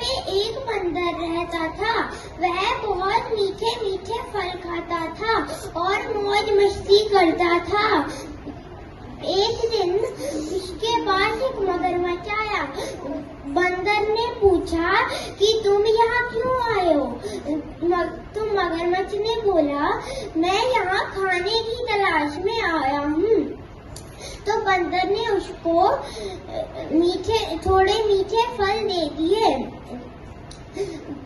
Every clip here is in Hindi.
पे एक बंदर रहता था। वह बहुत मीठे मीठे फल खाता था और मौज मस्ती करता था। एक दिन उसके पास एक मगरमच्छ आया। बंदर ने पूछा कि तुम यहाँ क्यों आए हो? तो मगरमच्छ ने बोला, मैं यहाँ खाने की तलाश में आया हूँ। तो बंदर ने उसको थोड़े मीठे फल दे दिए।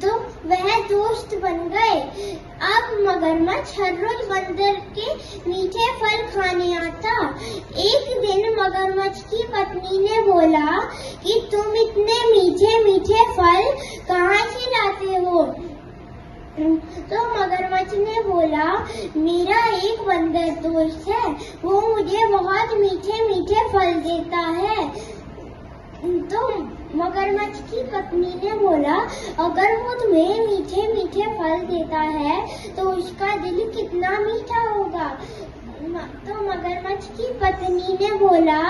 तो वह दोस्त बन गए। अब मगरमच्छ हर रोज बंदर के मीठे फल खाने आता। एक दिन मगरमच्छ की पत्नी ने बोला कि तुम इतने मीठे मीठे फल कहाँ से लाते हो? तो मगरमच्छ ने बोला, मेरा एक बंदर दोस्त है, वो मुझे बहुत मीठे मीठे फल देता है। तो मगरमच्छ की पत्नी ने बोला, अगर वो तुम्हें मीठे मीठे फल देता है तो उसका दिल कितना मीठा होगा। तो मगरमच्छ की पत्नी ने बोला,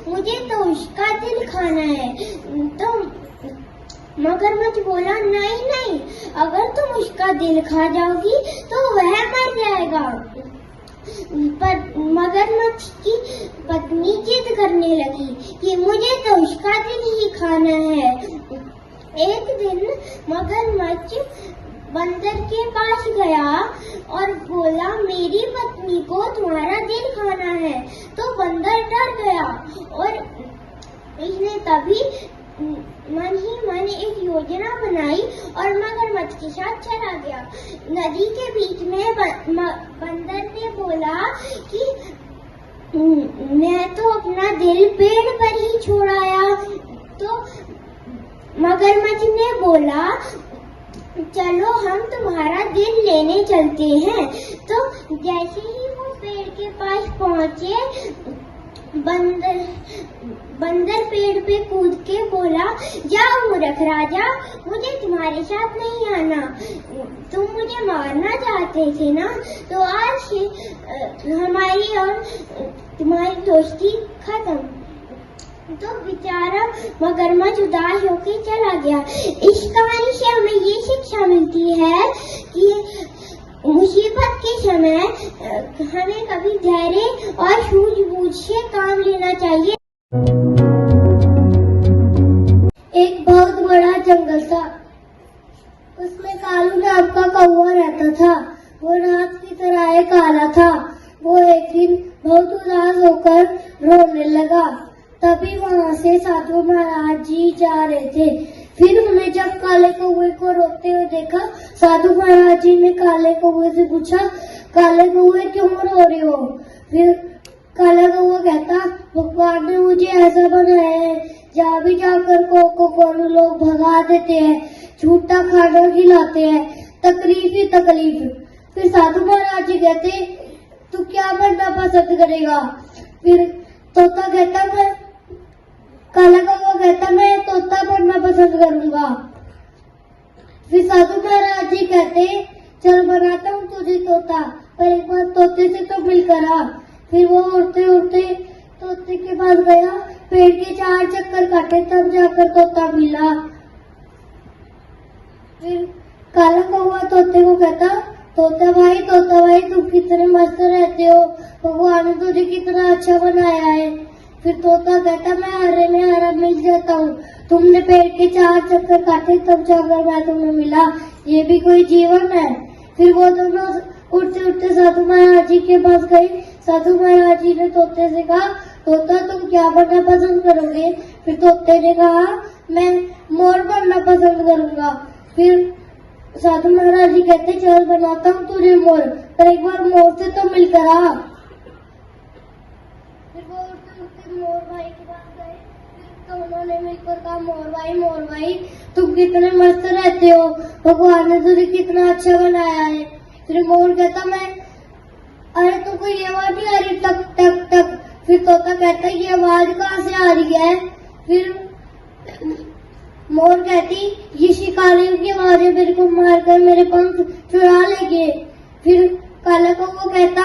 मुझे तो उसका दिल खाना है। तो मगरमच्छ बोला, नहीं नहीं, अगर तुम उसका दिल खा जाओगी तो वह मर जाएगा। पर मगरमच्छ की पत्नी जिद करने लगी कि मुझे तो उसका दिल ही खाना है। एक दिन मगरमच्छ बंदर के पास गया और बोला, मेरी पत्नी को तुम्हारा दिल खाना है। तो बंदर डर गया और इसने तभी मन ही मन एक योजना बनाई और मगरमच्छ के साथ चला गया। नदी के बीच में बंदर ने बोला कि मैं तो अपना दिल पेड़ पर ही छोड़ आया। तो मगरमच्छ ने बोला, चलो हम तुम्हारा दिल लेने चलते हैं। तो जैसे ही वो पेड़ के पास पहुंचे, बंदर पेड़ पे कूद के बोला, जाओ मूर्ख राजा, मुझे तुम्हारे साथ नहीं आना। तुम मुझे मारना चाहते थे ना, तो आज से हमारी और तुम्हारी दोस्ती खत्म। तो बेचारा मगरमच्छ उदास होकर चला गया। इस कहानी से हमें ये शिक्षा मिलती है कि मुसीबत के समय हमें कभी धैर्य और सूझबूझ से काम लेना चाहिए। एक बहुत बड़ा जंगल था। उसमें कालू नाम का कौवा रहता था। वो रात की तरह काला था। वो एक दिन बहुत उदास होकर रोने लगा। तभी वहाँ से साधु महाराज जी जा रहे थे। फिर उन्हें जब काले कौवे को रोते हुए देखा, साधु महाराज जी ने काले कौवे से पूछा, काले कौवे क्यों रो रहे हो? फिर काला कौवा कहता, भगवान ने मुझे ऐसा बनाया है, जहाँ भी जाकर को लोग भगा देते हैं, झूठा खाना खिलाते हैं, तकलीफ ही तकलीफ। फिर साधु महाराज जी कहते, तू क्या बनना पसंद करेगा? फिर तोता कहता, मैं काला कौवा कहता, मैं तोता बनना पसंद करूंगा। फिर साधु महाराज जी कहते, चल बनाता हूँ तुझे तोता, पर एक बार तोते से तो मिलकर आ। फिर वो उड़ते उड़ते तोते के पास गया, पेड़ के 4 चक्कर काटे, तब जाकर तोता मिला। फिर काला कौवा तोते को कहता, तोता भाई तुम कितने मस्त रहते हो, भगवान ने तुझे कितना अच्छा बनाया है। फिर तोता कहता, मैं हरे में हरा मिल जाता हूँ, तुमने पेड़ के 4 चक्कर काटे तब जाकर मैं तुम्हें मिला, ये भी कोई जीवन है। फिर वो दोनों उड़ते उड़ते साधु महाराज जी के पास गए। साधु महाराज जी ने तोते से कहा, तोता तुम क्या बनना पसंद करोगे? फिर तोते ने कहा, मैं मोर बनना पसंद करूंगा। फिर साधु महाराज जी कहते, चल बनाता हूँ तुझे मोर, पर एक बार मोर से तो मिलकर आ। फिर वो उड़ते उड़ते मोर भाई के पास गए। फिर दोनों ने मिलकर कहा, मोर भाई तुम कितने मस्त रहते हो, भगवान ने तुझे कितना अच्छा बनाया है। फिर मोर कहता, मैं अरे तुमको ये आवाज नहीं आ रही, टक टक टक? फिर तोता कहता, ये आवाज कहाँ से आ रही है? फिर मोर कहती, ये शिकारियों की आवाज है, मेरे को मारकर मेरे पंख चुरा लेंगे। फिर काला कौवा कहता,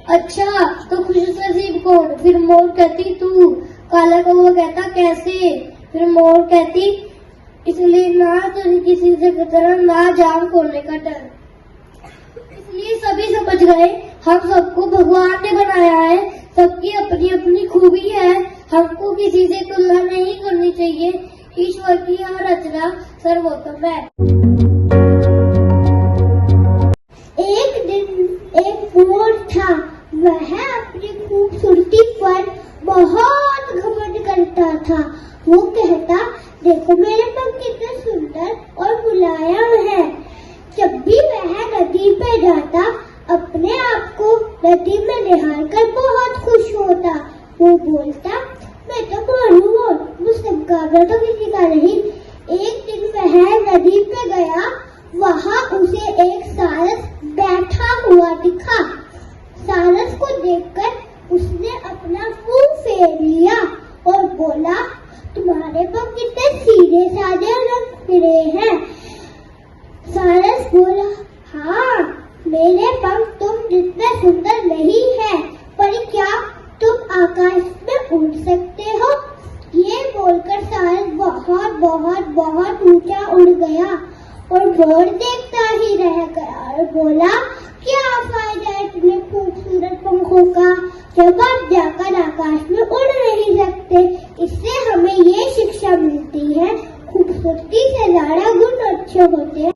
अच्छा तो खुश नसीब कौन? फिर मोर कहती, तू। काला कौवा कहता, कैसे? फिर मोर कहती, इसलिए ना तुझे किसी से कतरा, ना जान खोलने का डर। इसलिए सभी समझ गए हम सबको भगवान ने बनाया है, सबकी अपनी अपनी खूबी है, हमको किसी से तुलना नहीं करनी चाहिए। ईश्वर की यह रचना सर्वोत्तम है। एक दिन एक मोर था, वह अपनी खूबसूरती पर बहुत घमंड करता था। वो कहता, देखो मेरे पंख कितने सुंदर और मुलायम है। जब भी वह नदी पे जाता, अपने आप को नदी में निहार कर बहुत खुश होता। वो बोलता, मैं तो मोर, मुझसे मुकाबला तो किसी का नहीं। एक दिन वह नदी पे गया, वहाँ उसे एक सारस बैठा हुआ दिखा। सारस को देखकर उसने अपना मुंह फेर लिया और बोला, तुम्हारे पंख कितने सीधे साधे रंग फिरे हैं। सारस बोला, हाँ, मेरे पंख तुम जितने सुंदर नहीं है, पर क्या तुम आकाश में उड़ सकते हो? ये बोलकर सारस बहुत बहुत बहुत ऊंचा उड़ गया और मोर देखता ही रह गया और बोला, क्या फायदा है इतने खूबसूरत पंखों का, जब आप जाकर आकाश में उड़ नहीं सकते। इससे हमें ये शिक्षा मिलती है, खूबसूरती से ज्यादा गुण अच्छे होते हैं।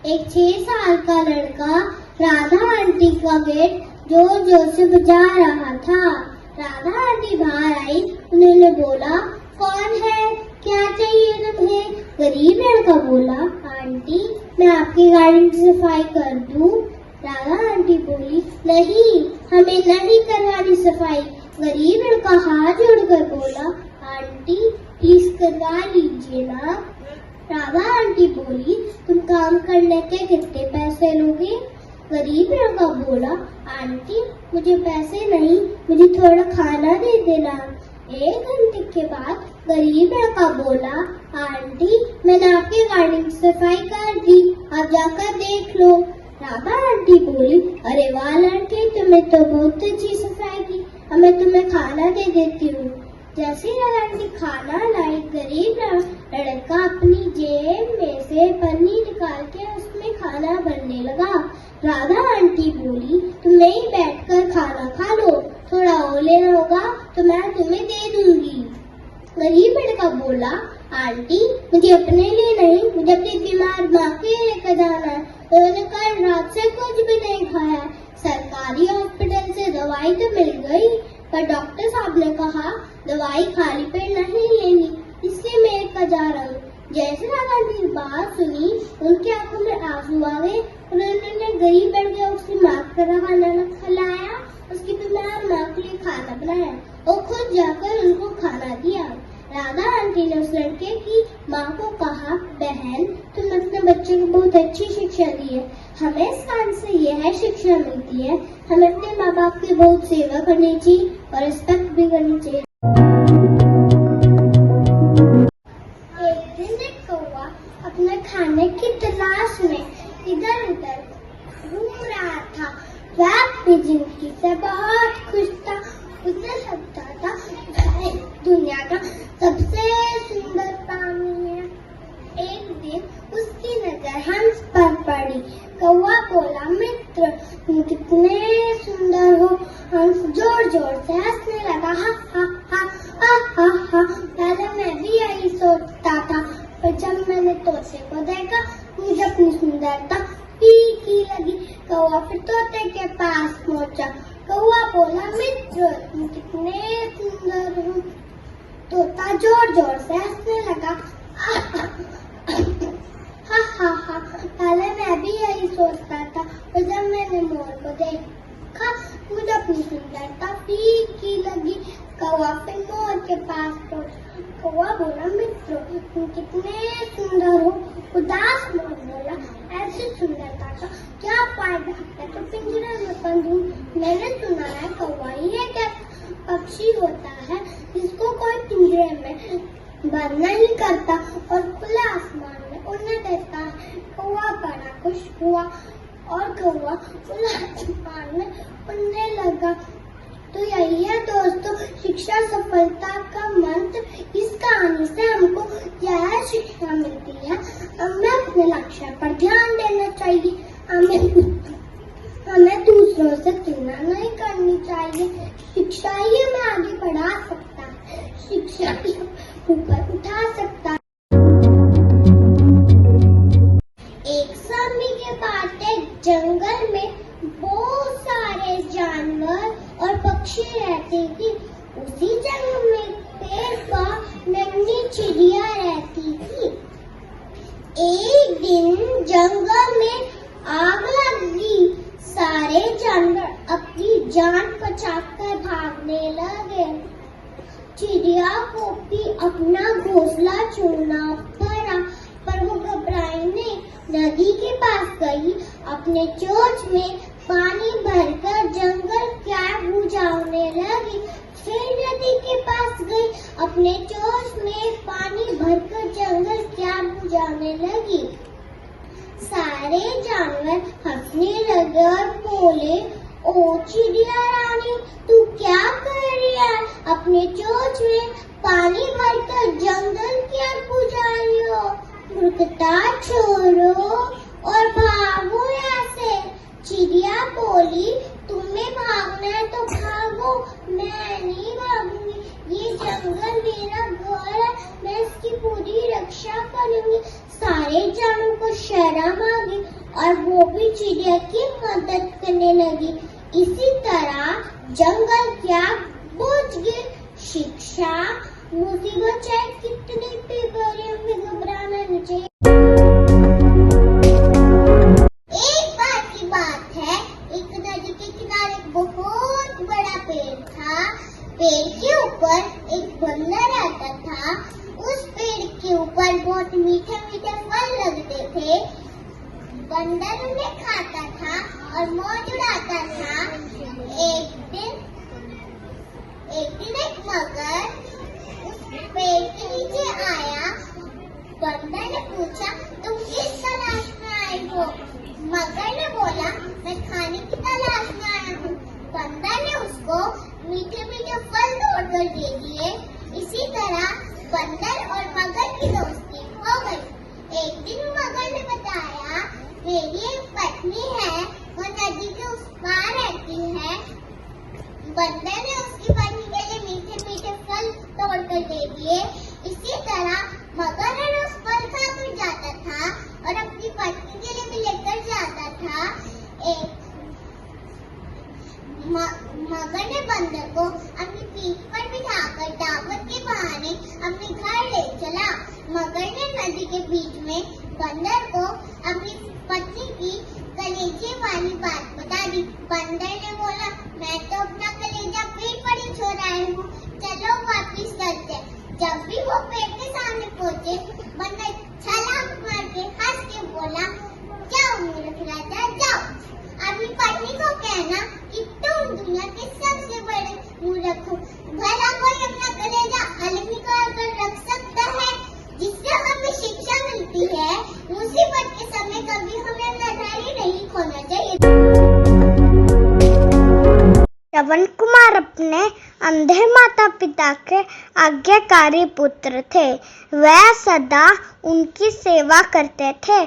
एक 6 साल का लड़का राधा आंटी का गेट जोर जोर से बजा रहा था। राधा आंटी बाहर आई, उन्होंने बोला, कौन है, क्या चाहिए तुम्हें? गरीब लड़का बोला, आंटी मैं आपकी गाड़ी की सफाई कर दूं? राधा आंटी बोली, नहीं, हमें नहीं करवानी सफाई। गरीब लड़का हाथ जोड़कर बोला, आंटी प्लीज करवा लीजिए ना। राधा आंटी बोली, तुम काम करने के कितने पैसे लोगे? गरीब लड़का बोला, आंटी मुझे पैसे नहीं, मुझे थोड़ा खाना दे देना। 1 घंटे के बाद गरीब लड़का बोला, आंटी मैंने आपकी गाड़ी की सफाई कर दी, आप जाकर देख लो। राधा आंटी बोली, अरे वाह लड़के, तुमने तो बहुत अच्छी सफाई की, अब मैं तुम्हें खाना दे देती हूँ। जैसे राधा आंटी खाना लाई, गरीब लड़का अपनी जेब में से पन्नी निकाल के उसमें खाना भरने लगा। राधा आंटी बोली, तुम यहीं बैठकर खाना खा लो, थोड़ा और लेना होगा तो मैं तुम्हें दे दूंगी। गरीब लड़का बोला, आंटी मुझे अपने लिए नहीं, मुझे अपनी बीमार माँ के लिए लेकर जाना है। उन्होंने कल रात से कुछ भी नहीं खाया। सरकारी हॉस्पिटल से दवाई तो मिल गई, पर डॉक्टर साहब ने कहा दवाई खाली पेट नहीं लेनी, इसलिए मैं लेकर जा रहा हूँ। जैसे राधा आंटी बात सुनी, उनकी आंखों में आंसू आ गए। उन्होंने गरीब लड़के उसकी माँ का खाना खिलाया, उसकी बीमार माँ के लिए खाना बनाया और खुद जाकर उनको खाना दिया। राधा आंटी ने उस लड़के की माँ को कहा, बहन तुम अपने बच्चे को बहुत अच्छी शिक्षा दी है, हमें इस काम से यह शिक्षा मिलती है, हमें अपने माँ बाप की बहुत सेवा करनी चाहिए और रिस्पेक्ट भी करनी चाहिए। एक दिन एक कौवा अपने खाने की तलाश में इधर उधर घूम रहा था। वह अपनी जिंदगी से बहुत खुश था। उसने सोचा था वह दुनिया का सबसे सुंदर प्राणी है। एक दिन उसकी नजर हंस पर पड़ी। कौवा बोला, मित्र तुम कितने सुंदर हो। हंस जोर जोर से हंसने लगा, हा हा हा हा हा हा। पहले मैं भी यही सोचता था, पर जब मैंने तोते को देखा मुझे अपनी सुंदरता फीकी लगी। कौवा फिर तोते के पास पहुंचा। कौवा बोला, मित्र तुम कितने सुंदर हो। तोता जोर जोर से हंसने लगा, हा हा हा। पहले मैं भी यही सोचता था, और जब मैंने मोर को देखा मुझे अपनी सुंदरता फीकी लगी। कौवा फिर मोर के पास पहुंचा। कौवा बोला, मित्र तुम कितने सुंदर हो। उदास मोर बोला, ऐसी सुंदरता का क्या फायदा, मैं तो पिंजरे में बंद हूँ। मैंने सुना है कौवा ही एक पक्षी होता है जिसको कोई पिंजरे में बंद नहीं करता और खुला आसमान में उड़ने देता है। कौवा बड़ा खुश हुआ और कौवा खुला आसमान में उड़ने लगा। तो यही है दोस्तों शिक्षा सफलता का मंत्र। इस कहानी से हमको यह शिक्षा मिलती है, हमें अपने लक्ष्य पर ध्यान देना चाहिए, हमें दूसरों से तुलना नहीं करनी चाहिए। शिक्षा ही हमें आगे बढ़ा सकता है, शिक्षा ही ऊपर उठा सकता है। एक समय के बाद एक जंगल में बहुत सारे जानवर और पक्षी रहते थे। उसी जंगल में पेड़ पर नन्ही चिड़िया रहती थी। एक दिन जंगल में आग लग गई। सारे जानवर अपनी जान बचाकर भागने लगे। चिड़िया को भी अपना घोंसला छोड़ना पड़ा, पर वो घबराई नहीं। नदी के पास गई, अपने चोंच में पानी भरकर जंगल क्या बुझाने लगी। फिर नदी के पास गई, अपने चोंच में पानी भरकर जंगल क्या बुझाने लगी। सारे जानवर हंसने लगे और बोले, ओ चिड़िया रानी, तू क्या कर रही है? अपने चोंच में पानी भरकर जंगल क्या बुझा रही हो? मूर्खता छोड़ो और भागो यहाँ से। चिड़िया बोली, तुम्हें भागना है तो भागो, मैं नहीं भागूंगी। ये जंगल मेरा घर है, मैं इसकी पूरी रक्षा करूंगी। सारे जानवरों को शर्म आ गई और वो भी चिड़िया की मदद करने लगी। इसी तरह जंगल क्या बुझ गए। शिक्षा मुसीबत चाहे कितनी भी बड़ी, हमें घबराना नहीं चाहिए। एक बार की बात है, एक नदी के किनारे बहुत बड़ा पेड़ था। पेड़ के ऊपर एक बंदर रहता था। उस पेड़ के ऊपर बहुत मीठे मीठे फल लगते थे। बंदर उन्हें खाता था और मौज उड़ाता था। एक दिन एक मगर उस पेड़ के नीचे आया। बंदर ने पूछा, तुम किस तलाश में आए हो? मगर ने बोला, मैं खाने की तलाश में आया हूँ। बंदर ने उसको मीठे मीठे फल तोड़कर दे दिए। इसी तरह बंदर और मगर की दोस्ती हो गई। एक दिन मगर ने बताया, मेरी एक पत्नी है, वो नदी के उस पार रहती है। बंदर ने उसकी पत्नी के लिए मीठे मीठे फल तोड़कर दे दिए। इसी तरह मगर उस फल खाकर जाता था और अपनी पत्नी के लिए भी लेकर जाता था। मगर ने बंदर को अपनी पीठ पर बिठाकर दावत के बहाने अपने घर ले चला। मगर ने नदी के बीच में बंदर को अपनी पत्नी की कलेजे वाली बात बता दी। बंदर ने बोला, मैं तो अपना कलेजा पेड़ पर ही छोड़ आया हूँ, चलो वापिस चलते। जब भी वो पेड़ के सामने पहुँचे, बंदर छलांग मार के हंस के बोला, जाओ मूर्ख राजा जाओ, अपनी पत्नी को कहना कि तुम दुनिया के सबसे बड़े मूर्ख हो। भला कोई अपना कलेजा अलग कर रख सकता है? जिससे हमें शिक्षा मिलती है, मुसीबत के समय कभी हमें अपना धैर्य नहीं खोना चाहिए। श्रवण कुमार अपने अंधे माता पिता के आज्ञाकारी पुत्र थे। वह सदा उनकी सेवा करते थे।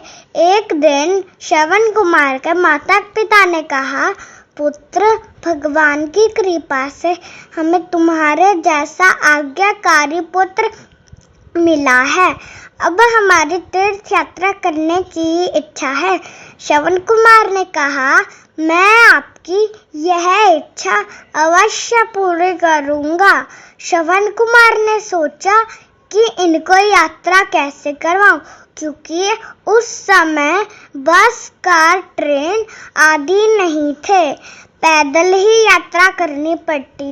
एक दिन श्रवण कुमार के माता पिता ने कहा, पुत्र, भगवान की कृपा से हमें तुम्हारे जैसा आज्ञाकारी पुत्र मिला है। अब हमारी तीर्थ यात्रा करने की इच्छा है। श्रवण कुमार ने कहा, मैं आपकी यह इच्छा अवश्य पूरी करूंगा। श्रवण कुमार ने सोचा कि इनको यात्रा कैसे करवाऊं, क्योंकि उस समय बस, कार, ट्रेन आदि नहीं थे। पैदल ही यात्रा करनी पड़ती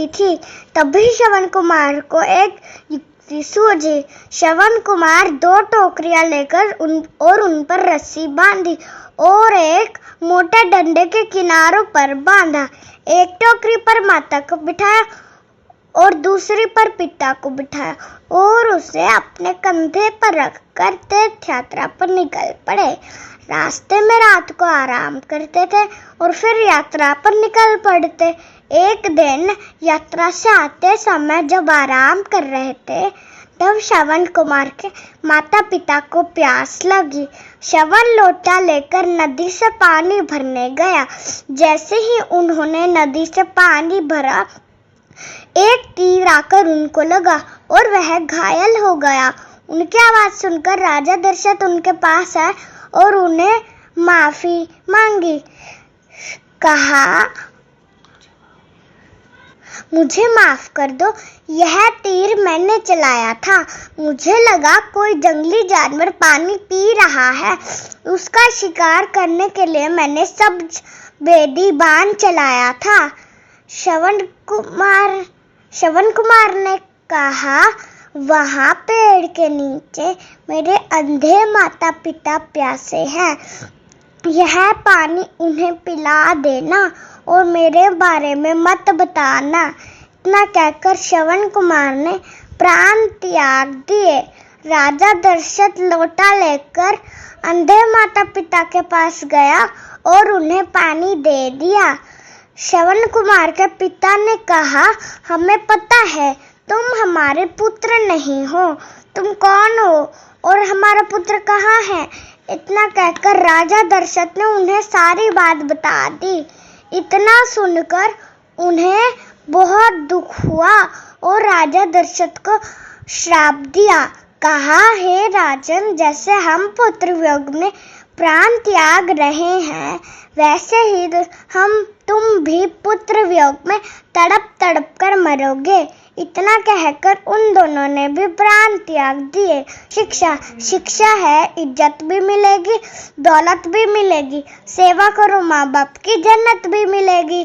थी। तभी श्रवण कुमार को एक युक्ति सूझी। श्रवण कुमार 2 टोकरियां लेकर उन पर रस्सी बांधी और एक मोटे डंडे के किनारों पर बांधा। एक टोकरी पर माता को बिठाया और दूसरी पर पिता को बिठाया और उसे अपने कंधे पर रखकर तीर्थ यात्रा पर निकल पड़े। रास्ते में रात को आराम करते थे और फिर यात्रा पर निकल पड़ते। एक दिन यात्रा से आते समय जब आराम कर रहे थे तब श्रवण कुमार के माता पिता को प्यास लगी। श्रवण लोटा लेकर नदी से पानी भरने गया। जैसे ही उन्होंने नदी से पानी भरा, एक तीर आकर उनको लगा और वह घायल हो गया। उनकी आवाज सुनकर राजा दशरथ उनके पास आए और उन्हें माफी मांगी। कहा, मुझे माफ कर दो, यह तीर मैंने चलाया था। मुझे लगा कोई जंगली जानवर पानी पी रहा है, उसका शिकार करने के लिए मैंने सब्ज बेदी बाण चलाया था। श्रवण कुमार ने कहा, वहां पेड़ के नीचे मेरे अंधे माता पिता प्यासे हैं, यह पानी उन्हें पिला देना और मेरे बारे में मत बताना। इतना कहकर श्रवण कुमार ने प्राण त्याग दिए। राजा दशरथ लोटा लेकर अंधे माता पिता के पास गया और उन्हें पानी दे दिया। श्रवण कुमार के पिता ने कहा, हमें पता है तुम हमारे पुत्र नहीं हो, तुम कौन हो और हमारा पुत्र कहाँ है? इतना कहकर राजा दशरथ ने उन्हें सारी बात बता दी। इतना सुनकर उन्हें बहुत दुख हुआ और राजा दशरथ को श्राप दिया। कहा, हे राजन, जैसे हम पुत्र वियोग में प्राण त्याग रहे हैं, वैसे ही तुम भी पुत्र वियोग में तड़प तड़प कर मरोगे। इतना कहकर उन दोनों ने भी प्राण त्याग दिए। शिक्षा है, इज्जत भी मिलेगी, दौलत भी मिलेगी, सेवा करो माँ बाप की, जन्नत भी मिलेगी।